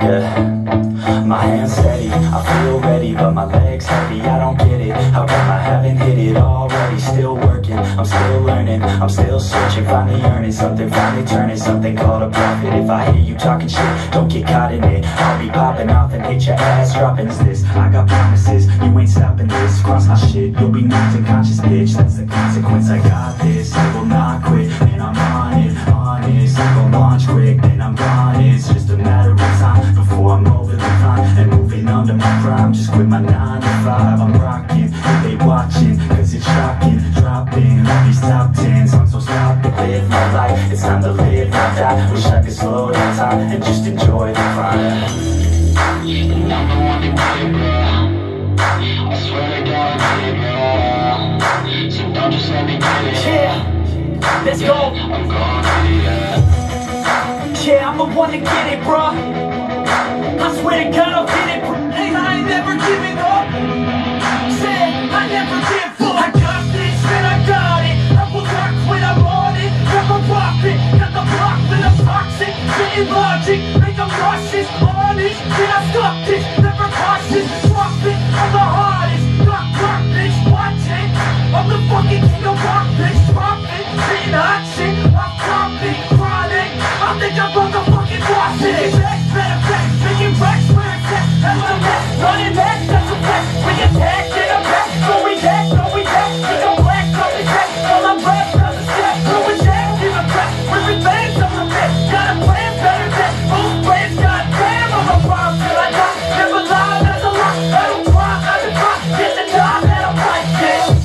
Yeah, my hands steady, I feel ready, but my legs heavy, I don't get it. How come I haven't hit it already? Still working, I'm still learning, I'm still searching, finally earning something, finally turning something called a profit. If I hear you talking shit, don't get caught in it. I'll be popping off and hit your ass dropping this. I got promises, you ain't stopping this. Cross my shit, you'll be knocked unconscious, bitch. That's the consequence, I got this, I will not quit. And I'm on it, honest, I'm gon' launch quick, then I'm gone. It's just a matter of time before I'm over the climb and moving under my prime. Just quit my 9 to 5, I'm rocking, they watching, cause it's shocking. Dropping all these top 10s, I'm so stop to live my life. It's time to live, not die. Wish I could slow down time and just enjoy the climb. And I'm the one to get it, bro. I swear to God, I get it, bro. So don't just let me get it. Yeah, let's go. I'm gonna get it, yeah, I'm the one to get it, bro. I swear to God, I'll get it, bro. Hey, I ain't never giving up. Said I never give up. I got this, man, I got it. I will not quit, I'm on it. Never rock it, got the block, then I'm toxic. Spitting logic, make them nauseous. Honest, then I stop this. Never cautious, drop it. I'm the hardest. Rock, bitch, watch it. I'm the fucking king of rock, bitch. Drop it, spitting hot shit. I'm dropping, chronic. I think I'm motherfucking boss it. Better back, making racks where it's at. That's the best, running back, that's the best. We attack, get a back, so we back, Think I'm black, on the track, all I'm rap, on the step. So it's that, give a crap, we're revenge on the best. Got a plan, better than both plans. Goddamn, I'm a bomb till I die. Never lie, that's a lie. I don't cry, I just cry. Get the job that I'm like, yeah.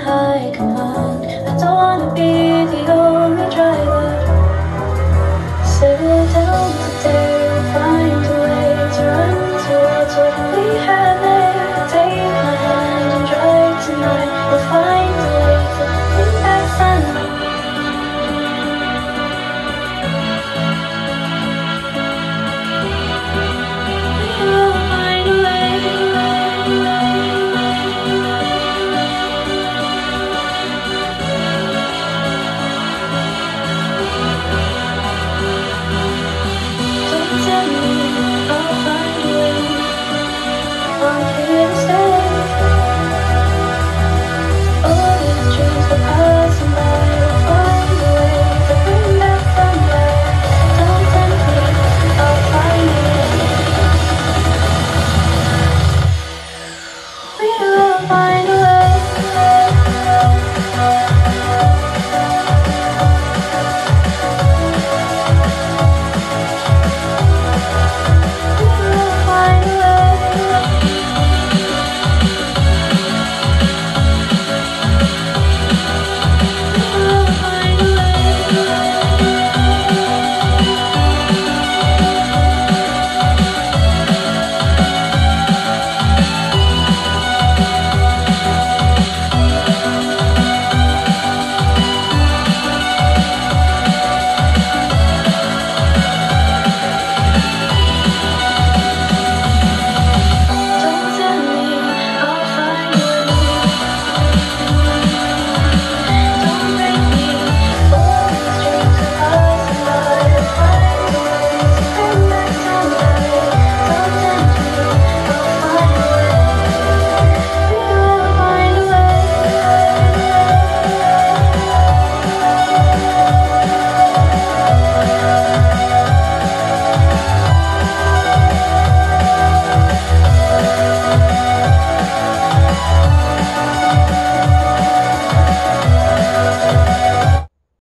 hide. I don't wanna be